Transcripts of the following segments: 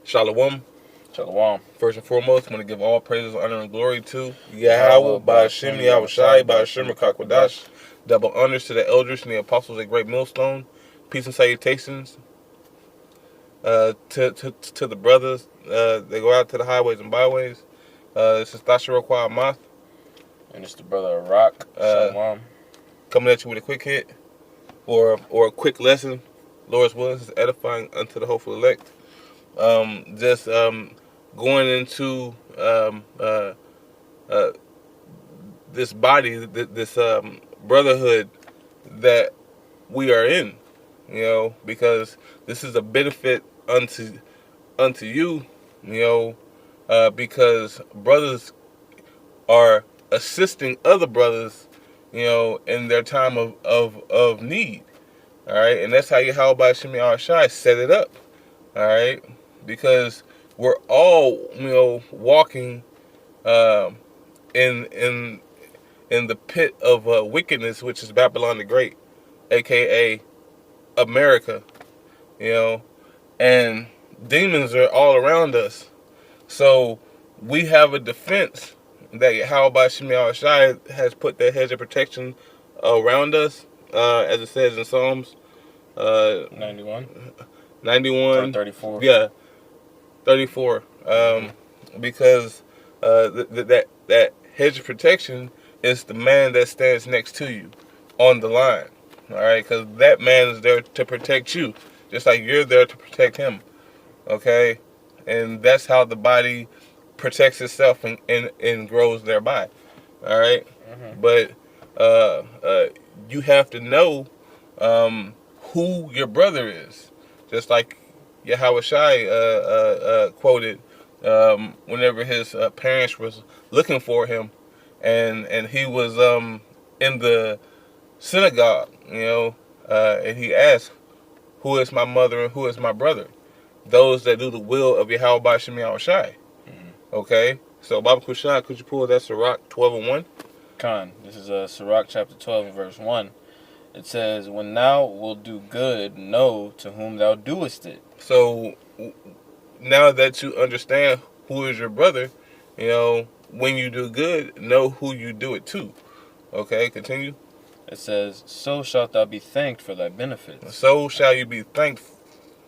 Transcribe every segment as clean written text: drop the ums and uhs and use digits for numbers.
Shalom. Shalom. First and foremost, I want to give all praises, honor, and glory to Yahweh, Yahweh, Ba'ashem, Yahweh Shai, Ba'ashem, Rakakwadash. Double honors to the elders and the apostles at Great Millstone. Peace and salutations to the brothers. They go out to the highways and byways. This is Thashira Kwamath. And it's the brother of Rock. Shalom. Coming at you with a quick hit or a quick lesson. Lord's willing is edifying unto the hopeful elect. Going into this body, this brotherhood that we are in, because this is a benefit unto you, because brothers are assisting other brothers, in their time of need. All right, and that's how Yahweh Shemi Shai set it up. All right, because we're all, walking in the pit of wickedness, which is Babylon the Great, aka America, and demons are all around us. So we have a defense that Yahweh Shemi Shai has put that hedge of protection around us, as it says in Psalms 91 or 34. Yeah, 34. Because that hedge of protection is the man that stands next to you on the line. All right, because that man is there to protect you, just like you're there to protect him. Okay, and that's how the body protects itself and grows thereby. All right, but you have to know who your brother is, just like Yahweh Shai quoted whenever his parents was looking for him, and he was in the synagogue, and he asked, "Who is my mother and who is my brother?" Those that do the will of Yahweh Shemi Shai. Okay, so Baba Kushai, could you pull that Sirach 12:1? Khan, this is Sirach chapter 12 and verse 1. It says, "When thou wilt do good, know to whom thou doest it." So now that you understand who is your brother, when you do good, know who you do it to. Okay, continue. It says, "So shalt thou be thanked for thy benefits." So shall you be thanked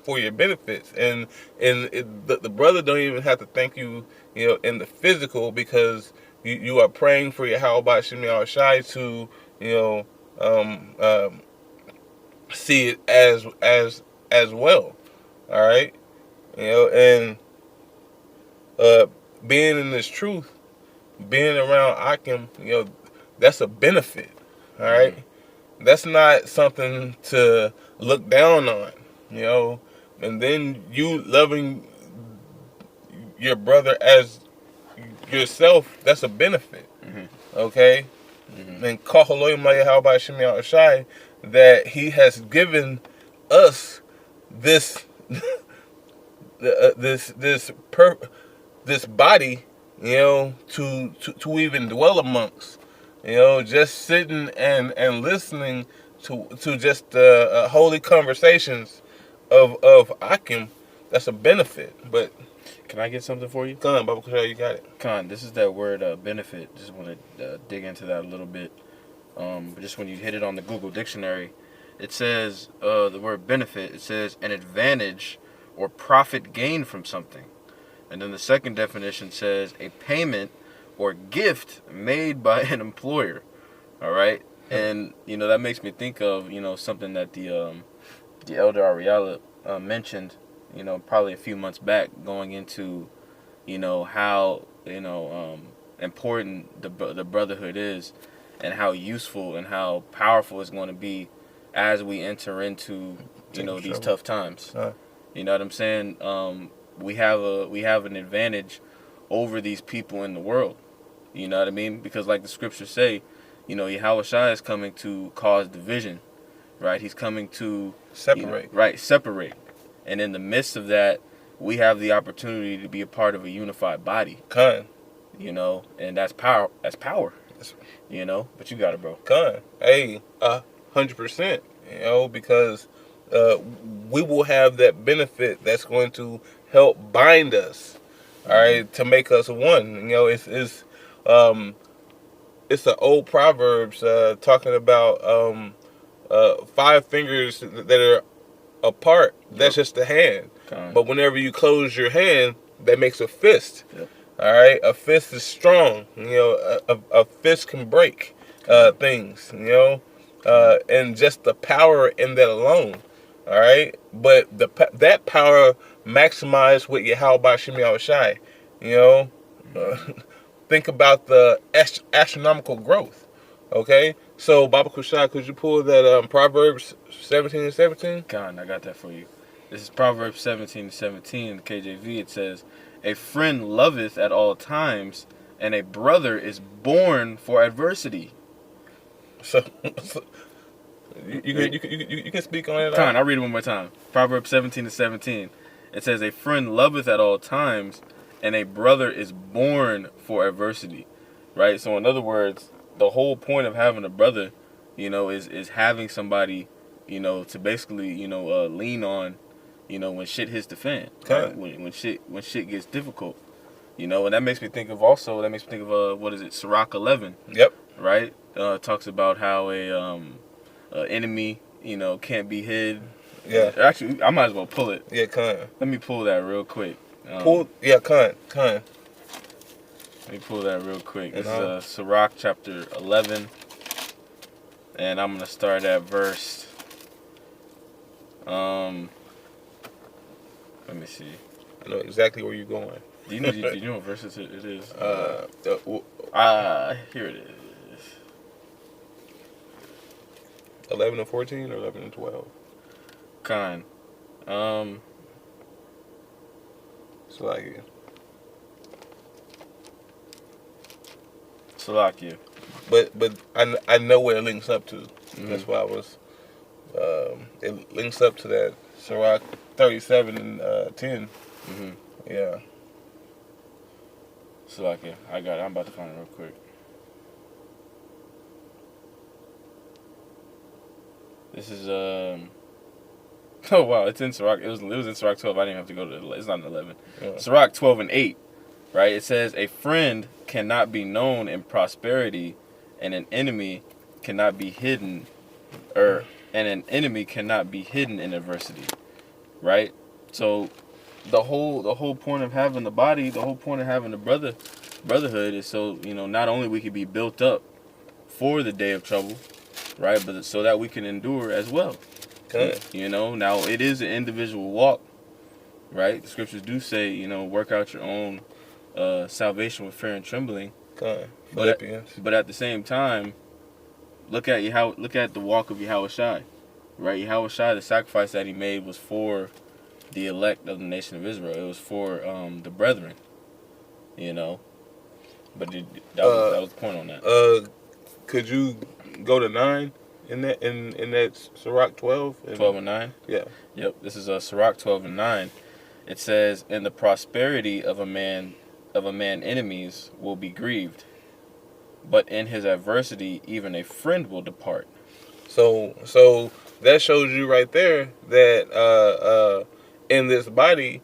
for your benefits, and the brother don't even have to thank you, in the physical, because you are praying for your Yahweh Shemi Shai to, see it as well. All right, and being in this truth, being around Akim, that's a benefit. All right, that's not something to look down on, and then you loving your brother as yourself, that's a benefit. Okay, and Kahaloy Maya Halbai Shemi Shai, that he has given us this this body, to even dwell amongst, just sitting and listening to just holy conversations of Akim. That's a benefit. But Can I get something for you? come on, Baba Kushal, you got it. Khan, this is that word benefit. Just want to dig into that a little bit. But just when you hit it on the Google dictionary, it says the word benefit. It says an advantage or profit gained from something. And then the second definition says a payment or gift made by an employer. All right, and that makes me think of something that the elder Ariala mentioned, probably a few months back, going into how important the brotherhood is, and how useful and how powerful it's going to be as we enter into these tough times. You know what I'm saying? We have an advantage over these people in the world. You know what I mean? Because like the scriptures say, Yahweh Shai is coming to cause division, right? He's coming to separate. Separate. And in the midst of that, we have the opportunity to be a part of a unified body. And that's power. That's power. But you got it, bro. Hey, 100%. Because we will have that benefit that's going to help bind us, all right, to make us one. You know, it's an old Proverbs talking about five fingers that are apart. That's just the hand. But whenever you close your hand, that makes a fist. Yep. All right, a fist is strong. You know, a fist can break things. You know, and just the power in that alone. All right, but that power maximized with Yahweh Shem Shai. You know, think about the astronomical growth. Okay, so Baba Kushai, could you pull that Proverbs 17:17? Con, I got that for you. This is Proverbs 17:17 in the KJV. It says, "A friend loveth at all times, and a brother is born for adversity." So you can speak on it. Con, I'll read it one more time. Proverbs 17:17. It says, "A friend loveth at all times, and a brother is born for adversity." Right. So in other words, the whole point of having a brother, you know, is having somebody, you know, to basically, you know, lean on, you know, when shit hits the fan, right? when shit gets difficult, you know. And that makes me think of what is it, Sirach 11? Yep. Right. Talks about how a enemy, you know, can't be hid. Yeah. Actually, I might as well pull it. Yeah, con. Let me pull that real quick. Con. Let me pull that real quick. This is Sirach chapter 11. And I'm going to start at verse... let me see. I know exactly where you're going. Do you know what verse it is? Here it is. 11 and 14 or 11 and 12? Kind. Salakia. But I know where it links up to. Mm-hmm. That's why I was. It links up to that Sirach 37 and 10. Mm-hmm. Yeah. Salakia. I got it. I'm about to find it real quick. This is oh wow, it's in Sirach. It was in Sirach 12. I didn't have to go to it's not an 11. Yeah. Sirach 12 and 8. Right? It says, "A friend cannot be known in prosperity, and an enemy cannot be hidden, and an enemy cannot be hidden in adversity." Right? So the whole point of having the body, the whole point of having the brotherhood is so, you know, not only we can be built up for the day of trouble, right, but so that we can endure as well. Good. You know, now it is an individual walk, right? The scriptures do say, you know, work out your own salvation with fear and trembling. Good. Philippians. But at the same time, look at the walk of Yahweh Shai, right? Yahweh Shai, the sacrifice that he made was for the elect of the nation of Israel. It was for the brethren, you know. But that was the point on that. Could you go to 9 in that Sirach 12? 12 and 9? Yeah. Yep. This is Sirach 12 and 9. It says, "In the prosperity of a man enemies will be grieved, but in his adversity even a friend will depart." So that shows you right there that in this body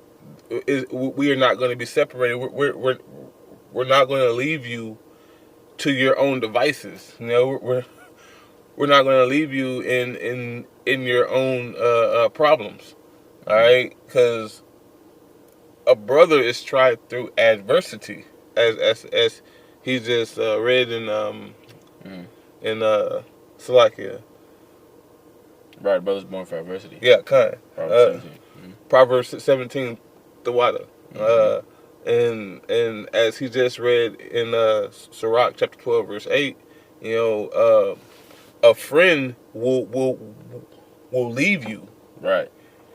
we are not going to be separated. We're not going to leave you to your own devices. You know, we're not going to leave you in your own problems. All right, because a brother is tried through adversity, as he just read in Salakia. Right, brothers born for adversity. Yeah, kind. Proverbs 17, the water. And as he just read in Sirach chapter 12 verse 8, you know, a friend will leave you. Right.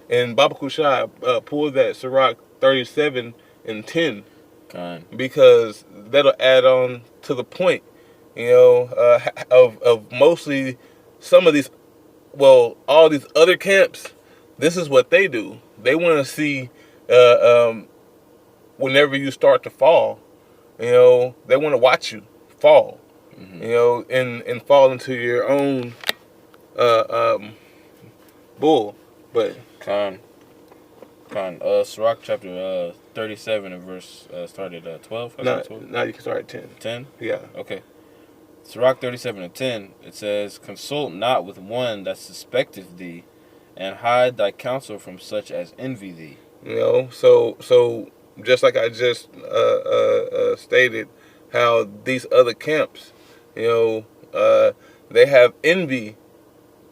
And Baba Kushai pulled that Sirach 37 and 10. Because that'll add on to the point, you know, of mostly some of these, well, all these other camps. This is what they do. They want to see whenever you start to fall, you know, they want to watch you fall, you know, and fall into your own bull. But Sirach chapter 37 and verse started 12. No, you can start at 10. 10. Yeah. Okay. Sirach 37 and 10. It says, "Consult not with one that suspecteth thee, and hide thy counsel from such as envy thee." You know, so just like I just stated, how these other camps, you know, they have envy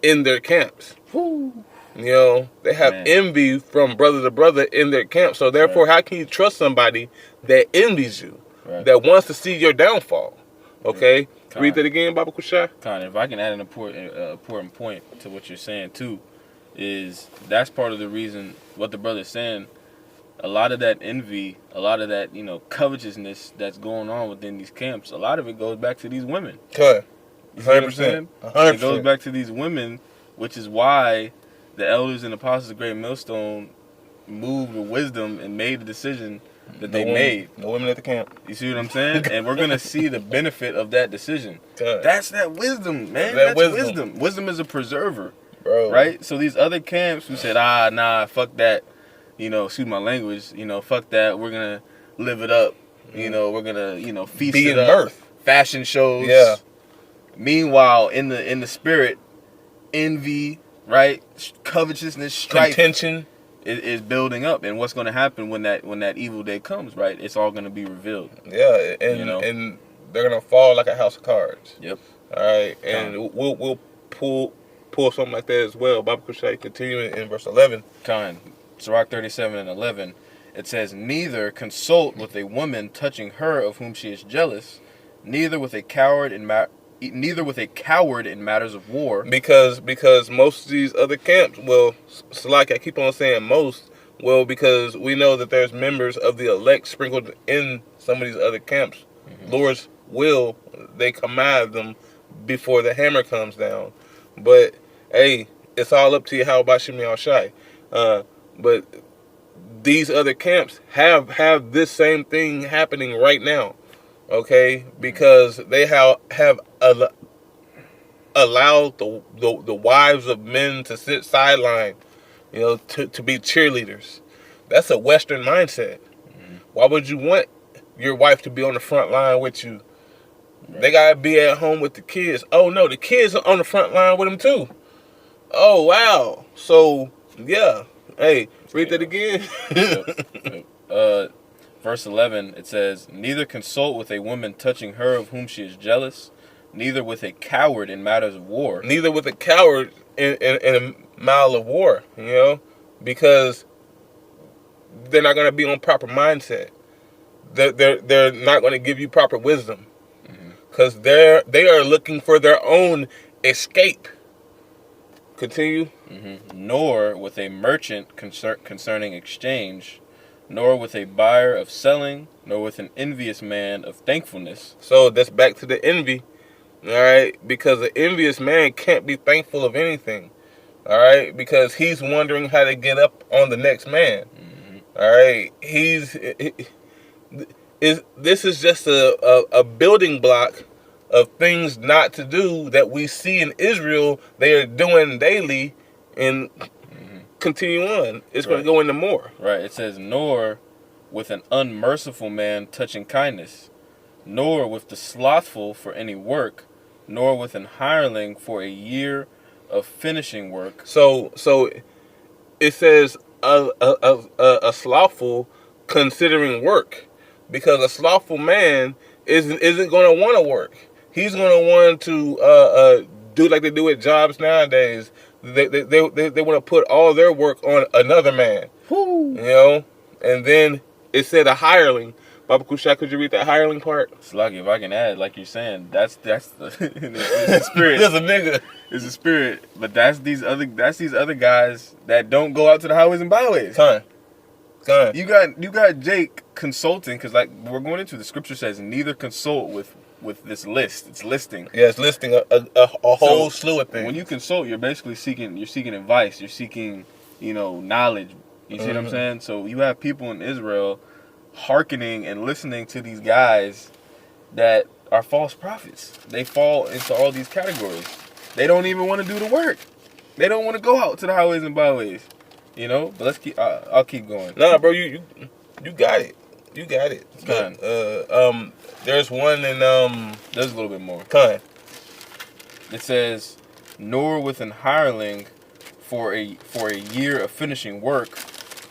in their camps. Woo. You know, they have Man. envy from brother to brother in their camp. So therefore, Right. how can you trust somebody that envies you, Right. that wants to see your downfall? Okay, Con. read that again, Baba Kushai. Kind of, if I can add an important point to what you're saying too, is that's part of the reason what the brother's saying. A lot of that envy, a lot of that covetousness that's going on within these camps, a lot of it goes back to these women. Cut. You see what I'm saying? 100%. It goes back to these women, which is why the elders and apostles of Great Millstone moved with wisdom and made the decision that they made. No women at the camp. You see what I'm saying? And we're gonna see the benefit of that decision. Cut. That's that wisdom, man. That That's wisdom. wisdom. Wisdom is a preserver, Bro. right? So these other camps who said, nah, fuck that, excuse my language, fuck that. We're gonna live it up. We're gonna, feast Be it in up. mirth. Fashion shows. Yeah. Meanwhile, in the spirit, envy, right? Covetousness, strife Contention. is building up. And what's gonna happen when that evil day comes, right? It's all gonna be revealed. Yeah, and and they're gonna fall like a house of cards. Yep. All right, and we'll pull something like that as well. Baba Kushai continuing in verse 11. Sirach 37 and 11. It says, "Neither consult with a woman touching her of whom she is jealous, neither with a coward in matters of war." Because most of these other camps, well, Salaki, I keep on saying most, well, because we know that there's members of the elect sprinkled in some of these other camps. Mm-hmm. Lord's will, they command them before the hammer comes down. But hey, it's all up to you. How about Shimei Shai? But these other camps have this same thing happening right now. Okay, because they have allowed the wives of men to sit sideline, to be cheerleaders. That's a Western mindset. Mm-hmm. Why would you want your wife to be on the front line with you? Right. They gotta be at home with the kids. Oh no, the kids are on the front line with them too. Oh wow. So yeah. Hey, read that again. Yep. Verse 11, it says, "Neither consult with a woman touching her of whom she is jealous, neither with a coward in matters of war." Neither with a coward in a mile of war, because they're not going to be on proper mindset. They're not going to give you proper wisdom, because they are looking for their own escape. Continue. "Nor with a merchant concerning exchange, nor with a buyer of selling, nor with an envious man of thankfulness." So that's back to the envy, all right? Because an envious man can't be thankful of anything, all right? Because he's wondering how to get up on the next man, all right? This is just a building block of things not to do that we see in Israel they are doing daily, and continue on. It's going to go into more. Right. It says, "Nor with an unmerciful man touching kindness, nor with the slothful for any work, nor with an hireling for a year of finishing work." So it says a slothful considering work, because a slothful man isn't going to want to work. He's going to want to do like they do at jobs nowadays. They want to put all their work on another man. Woo. And then it said a hireling. Baba Kushai, could you read that hireling part? It's like, if I can add, like you're saying, that's the it's the spirit. There's a nigga. It's a spirit, but that's these other guys that don't go out to the highways and byways. Gun. You got Jake consulting, because like we're going into, the scripture says neither consult with this list. It's listing. Yeah, it's listing a whole slew of things. When you consult, you're basically seeking advice. You're seeking knowledge. You see what I'm saying? So you have people in Israel hearkening and listening to these guys that are false prophets. They fall into all these categories. They don't even want to do the work. They don't want to go out to the highways and byways. You know, but let's keep. I'll keep going. Nah, bro, you got it. You got it. Con. There's one in There's a little bit more. Con. It says, nor with an hireling for a year of finishing work,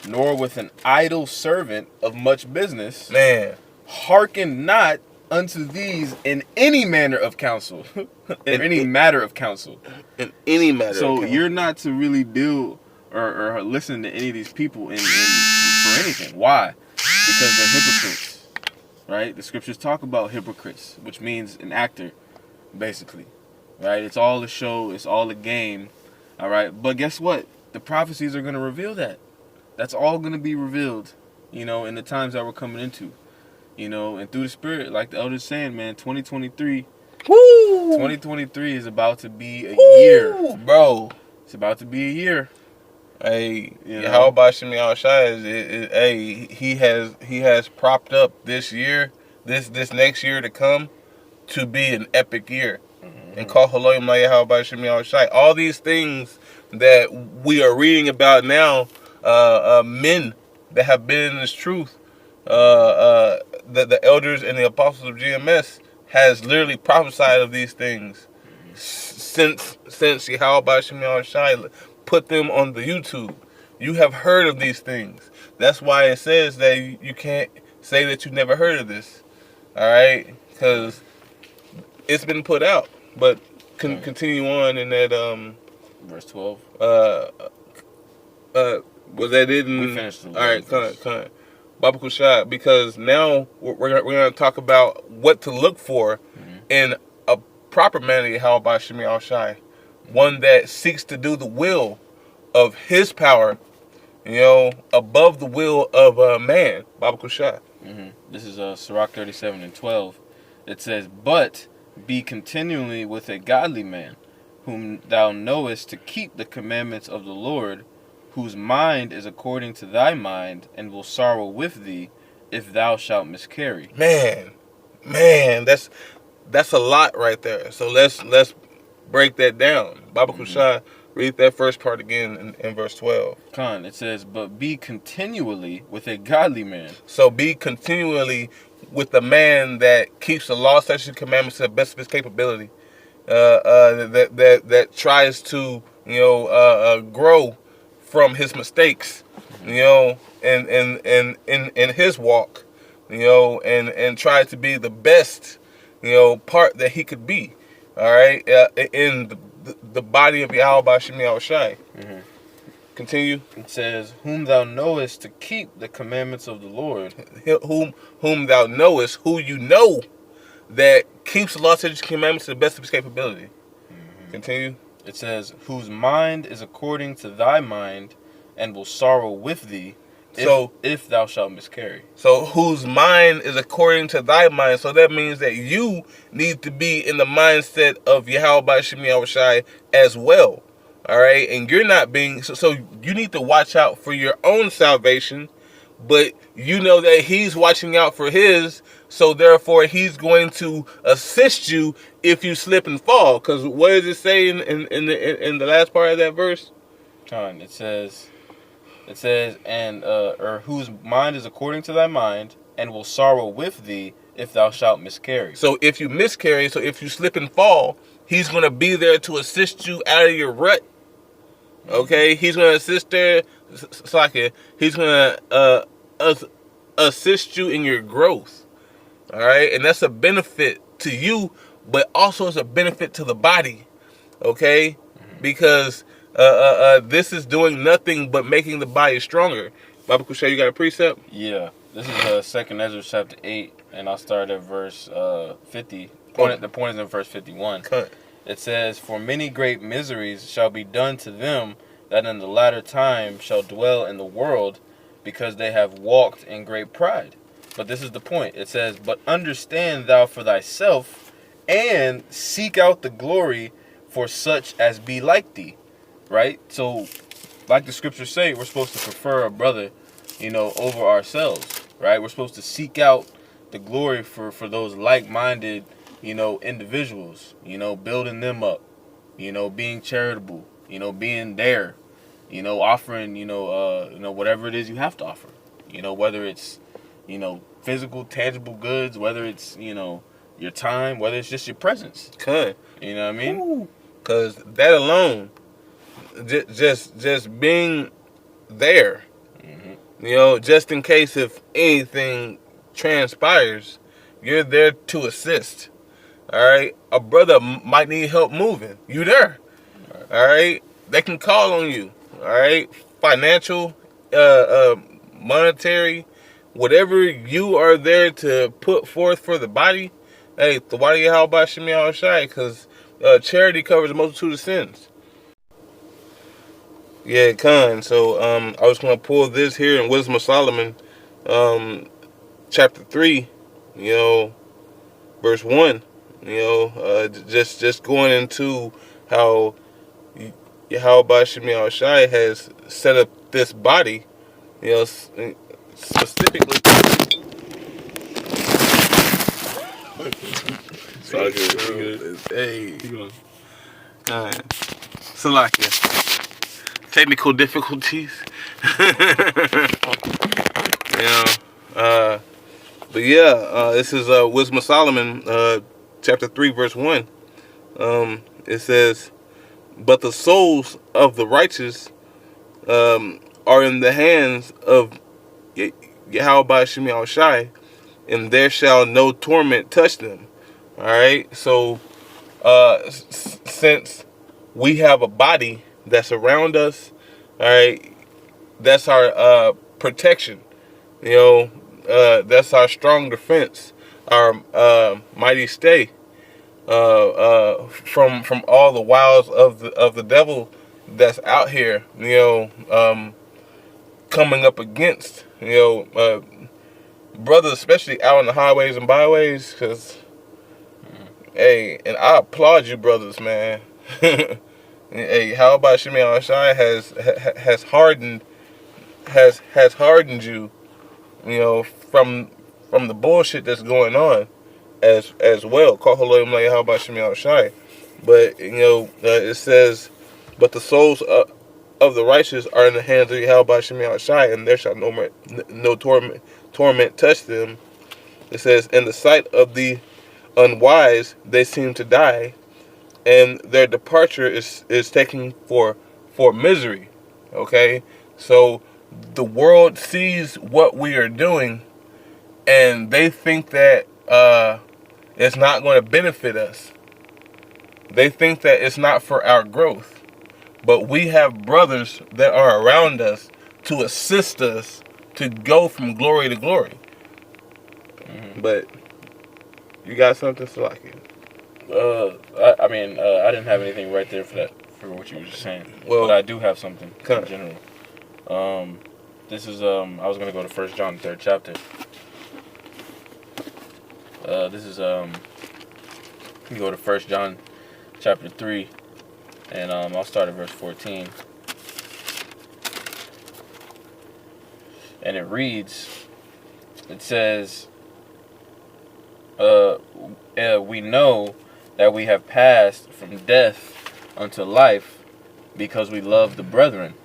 nor with an idle servant of much business. Man. Hearken not unto these in any manner of counsel. in any matter of counsel. In any matter. So you're not to really deal or listen to any of these people for anything. Why? Because they're hypocrites. Right? The scriptures talk about hypocrites, which means an actor, basically. Right? It's all a show. It's all a game. All right? But guess what? The prophecies are going to reveal that. That's all going to be revealed, you know, in the times that we're coming into. You know, and through the Spirit, like the elder's saying, man, 2023 is about to be a year. Bro. It's about to be a year. Hey, You know? how about Shimei Al-Shai hey, he has propped up this year, this next year to come, to be an epic year. Mm-hmm. And call Haloyim how about Shimei Al-Shai. All these things that we are reading about now, men that have been in this truth, the elders and the apostles of GMS has literally prophesied of these things since Yahweh Shimei Al-Shai put them on the YouTube. You have heard of these things. That's why it says that you can't say that you never heard of this. All right? Because it's been put out. But continue on in that Verse 12. was that it? We finished the all right, come on. Baba Kushai, because now we're going to talk about what to look for in a proper man, how about Shimei Al-Shai, one that seeks to do the will of his power, you know, above the will of man, Baba Kushai. This is Sirach 37:12. It says, but be continually with a godly man, whom thou knowest to keep the commandments of the Lord, whose mind is according to thy mind, and will sorrow with thee, if thou shalt miscarry. Man, that's a lot right there. So let's break that down. Baba Kushai, read that first part again in verse 12. Con, it says, but be continually with a godly man. So be continually with the man that keeps the law, statutes, and commandments to the best of his capability. That tries to, you know, grow from his mistakes, you know, and in his walk, you know, and try to be the best, you know, part that he could be. All right, in the body of Yahweh Shimei Al-Shai. Continue. It says, whom thou knowest to keep the commandments of the Lord. Whom thou knowest, who you know that keeps the law, statutes, and commandments to the best of his capability. Continue. It says, whose mind is according to thy mind, and will sorrow with thee, if thou shalt miscarry. So whose mind is according to thy mind. So that means that you need to be in the mindset of Yahweh Shimei Al-Shai as well. All right, and you're not being so you need to watch out for your own salvation, but you know that he's watching out for his, so therefore he's going to assist you if you slip and fall. Because what does it say in the last part of that verse? John, it says, and or whose mind is according to thy mind, and will sorrow with thee, if thou shalt miscarry. So if you miscarry, so if you slip and fall, he's going to be there to assist you out of your rut. Okay, he's going to assist there. He's going to assist you in your growth. All right, and that's a benefit to you, but also it's a benefit to the body. Okay, because this is doing nothing but making the body stronger. Baba Kushai, you got a precept? Yeah, this is 2 Ezra chapter 8, and I'll start at verse 50. The point is in verse 51. Cut. It says, for many great miseries shall be done to them that in the latter time shall dwell in the world, because they have walked in great pride. But this is the point. It says, but understand thou for thyself, and seek out the glory for such as be like thee. Right? So, like the scriptures say, we're supposed to prefer a brother, you know, over ourselves. Right? We're supposed to seek out the glory for those like-minded, you know, individuals, you know, building them up, you know, being charitable, you know, being there, offering, whatever it is you have to offer. Whether it's, physical, tangible goods, whether it's, your time, whether it's just your presence. Con. You know what I mean? Because that alone, just being there, just in case if anything transpires, you're there to assist. All right, a brother might need help moving. You there? All right, they can call on you. All right, financial, monetary, whatever you are there to put forth for the body. Hey, the why do you how about Shemi Al Shai? Because charity covers a multitude of sins. Yeah, Khan. So I was gonna pull this here in Wisdom of Solomon, chapter 3, verse 1. Just going into how Yahweh Shemi Al Shai has set up this body, specifically. Sorry, good. Hey, Salakia. Technical difficulties. But yeah, this is Wisdom of Solomon, chapter 3, verse 1. It says, "But the souls of the righteous are in the hands of Yahweh Shemi Al Shai, and there shall no torment touch them." All right. So, since we have a body that's around us, all right, that's our protection. That's our strong defense, our mighty stay from all the wiles of the devil that's out here. Coming up against brothers, especially out on the highways and byways. Because hey, and I applaud you, brothers, man. Hey, how about Shemi Al Shai has hardened you, from the bullshit that's going on, as well. How about Shemi Al Shai? But it says, "But the souls of the righteous are in the hands of Yahweh Shemi Al Shai, and there shall no torment touch them." It says, "In the sight of the unwise they seem to die, and their departure is taken for misery." Okay, so the world sees what we are doing, and they think that it's not going to benefit us. They think that it's not for our growth. But we have brothers that are around us to assist us to go from glory to glory. But you got something, Salaki? I didn't have anything right there for what you were just saying. Well, but I do have something in general. This is I was gonna go to 1 John 3rd chapter. This is you go to 1 John chapter 3, and I'll start at verse 14. And it reads, it says, "We know that we have passed from death unto life, because we love the brethren.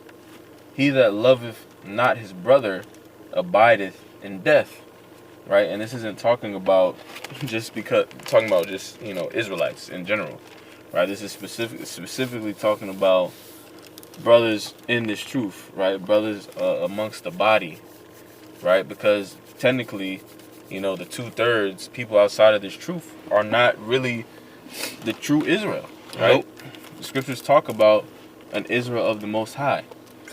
He that loveth not his brother abideth in death." Right? And this isn't talking about just Israelites in general. Right? This is specifically talking about brothers in this truth, right? Brothers amongst the body, right? Because technically, the 2/3 people outside of this truth are not really the true Israel, right? Nope. The scriptures talk about an Israel of the Most High,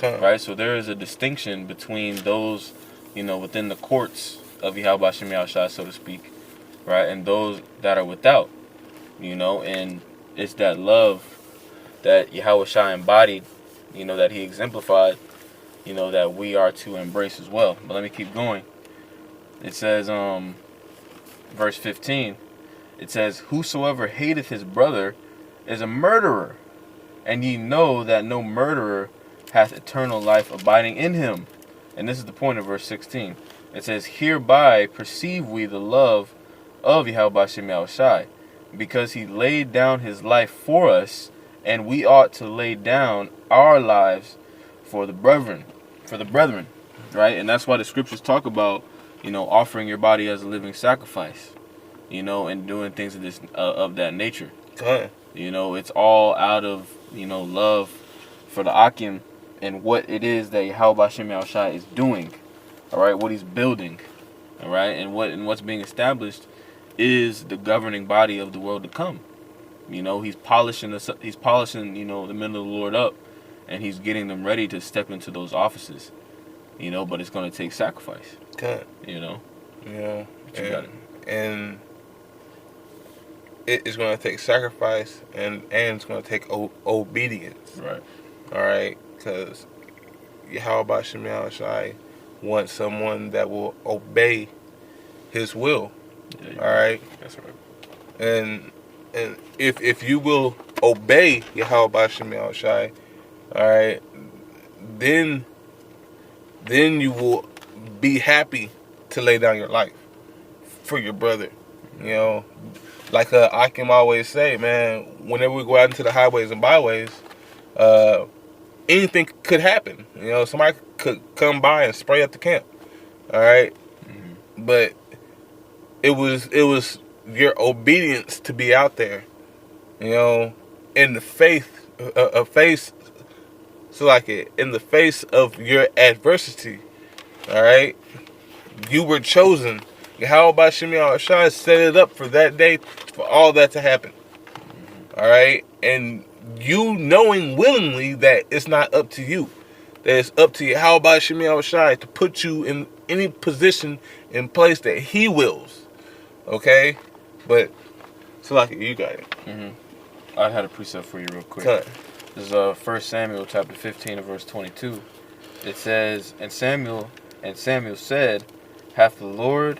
right? So there is a distinction between those, within the courts of Yahweh Shemi Al Shai, so to speak, right, and those that are without, and it's that love that Yahweh Shai embodied, that he exemplified, that we are to embrace as well. But let me keep going. It says, verse 15, it says, "Whosoever hateth his brother is a murderer, and ye know that no murderer hath eternal life abiding in him." And this is the point of verse 16. It says, "Hereby perceive we the love of Yahweh Shemi Al Shai, because he laid down his life for us, and we ought to lay down our lives for the brethren, right? And that's why the scriptures talk about, offering your body as a living sacrifice, and doing things of this of that nature. Done. It's all out of love for the Akim and what it is that Yahweh Hashem Yahushai is doing. All right, what he's building. All right, and what's being established is the governing body of the world to come. He's polishing the men of the Lord up, and he's getting them ready to step into those offices. But it's going to take sacrifice. Done. Yeah. But you got it. And it's going to take sacrifice, and it's going to take obedience. Right. All right, because Yahweh Hashem Yahushai wants someone that will obey His will. Yeah, all right. That's right. And if you will obey Yahweh Hashem Yahushai, all right, then you will be happy to lay down your life for your brother. Like Akim always say, man, whenever we go out into the highways and byways, anything could happen. Somebody could come by and spray up the camp. All right, but it was your obedience to be out there, in the face in the face of your adversity. All right, you were chosen. Yahweh Hashem Yahushai set it up for that day, for all that to happen. All right, and you knowing willingly that it's not up to you, that it's up to Yahweh Hashem Yahushai to put you in any position in place that He wills. Okay, but you got it. I had a precept for you real quick. Cut. This is 1 Samuel chapter 15 and verse 22. It says, and Samuel said, hath the Lord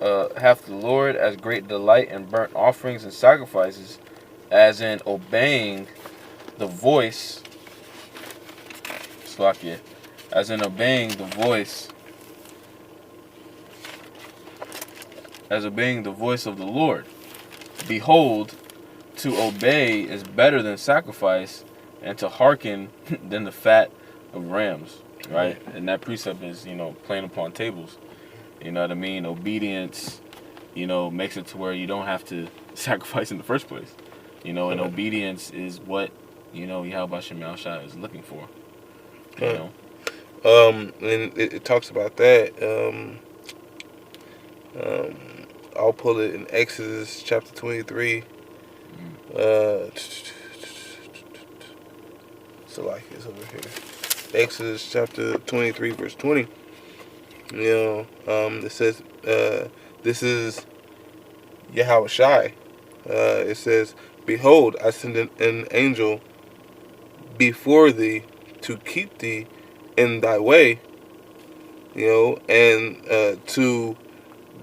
as great delight in burnt offerings and sacrifices, as in obeying the voice. As in obeying the voice. As obeying the voice of the Lord. Behold, to obey is better than sacrifice, and to hearken than the fat of rams. Right? And that precept is, playing upon tables. You know what I mean? Obedience, makes it to where you don't have to sacrifice in the first place. And obedience is what, Yahweh Hashem Yahushai is looking for. And it talks about that. I'll pull it in Exodus chapter 23. It's over here. Exodus chapter 23, verse 20. It says, this is Yahushai. It says, behold, I send an angel before thee to keep thee in thy way, and to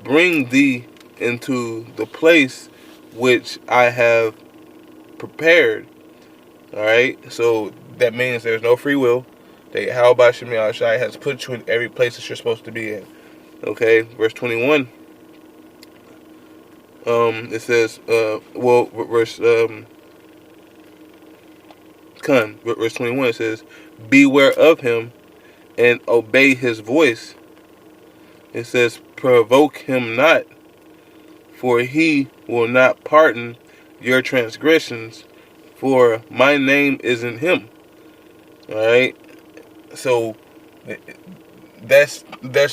bring thee into the place which I have prepared. All right, so that means there's no free will. That Yahweh Hashem Yahushai has put you in every place that you're supposed to be in. Okay, verse 21. It says, verse 21, it says, beware of him and obey his voice. It says, provoke him not, for he will not pardon your transgressions, for my name is in him. All right, so that's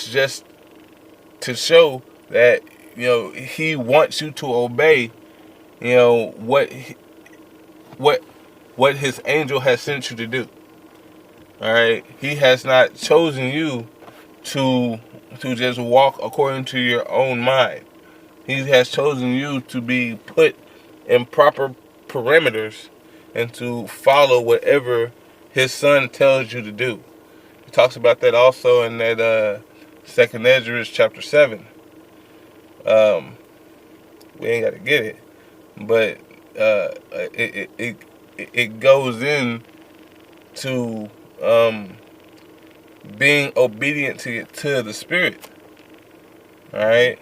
just to show that he wants you to obey what his angel has sent you to do. All right, he has not chosen you to just walk according to your own mind. He has chosen you to be put in proper parameters and to follow whatever his son tells you to do. He talks about that also in that 2nd Ezra chapter 7. We ain't got to get it, but it goes in to being obedient to the Spirit. All right.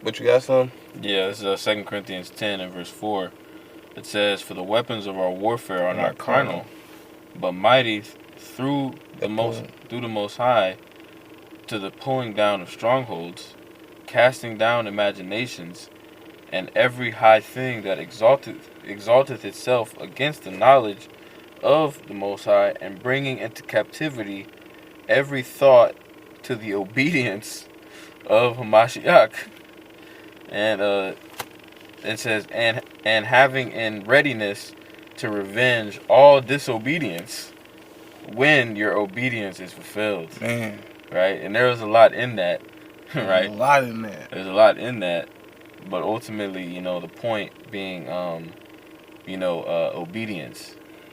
But you got some? Yeah, this is 2 Corinthians 10 and verse 4. It says, for the weapons of our warfare are not carnal, but mighty through The the most high to the pulling down of strongholds, casting down imaginations, and every high thing that exalteth itself against the knowledge of the Most High, and bringing into captivity every thought to the obedience of Hamashiach. And it says, and having in readiness to revenge all disobedience when your obedience is fulfilled. Man, Right? And there was a lot in that. Right? a lot in that. There's a lot in that. But ultimately, the point being, obedience.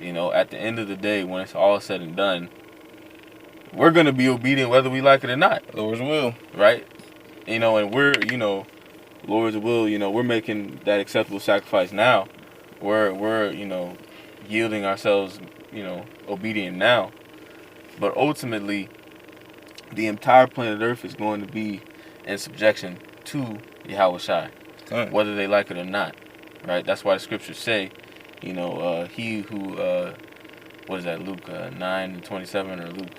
At the end of the day, when it's all said and done, we're going to be obedient whether we like it or not. Lord's will. Right? And we're, Lord's will, we're making that acceptable sacrifice now. We're yielding ourselves, obedient now. But ultimately, the entire planet Earth is going to be in subjection to Yahweh Shai, whether they like it or not. Right? That's why the scriptures say, he who, what is that, Luke 9:27 or Luke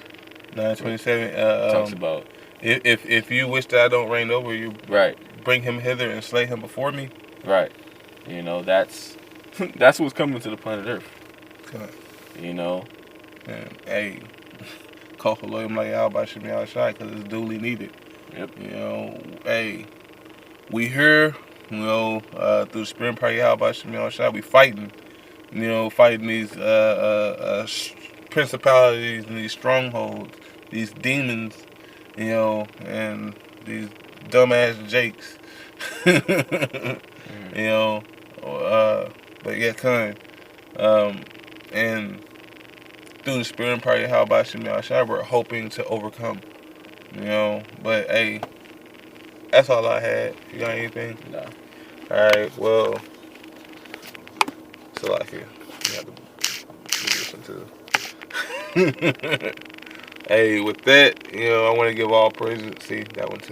9:27 talks about. If you wish that I don't reign over you, Right. bring him hither and slay him before me. Right. That's that's what's coming to the planet Earth. And hey, call for William like Al Shem Shai because it's duly needed. Yep. Hey, we here, through the Spirit Party Al Shem Shai, we fighting. Fighting these principalities and these strongholds, these demons, and these dumbass Jakes. But yeah, and through the Spirit Party How about Shem Shai, we're hoping to overcome. But hey, that's all I had. You got anything? No. Alright, well, it's a lot here. You have to listen to. Hey, with that, I want to give all praises. See, that one too.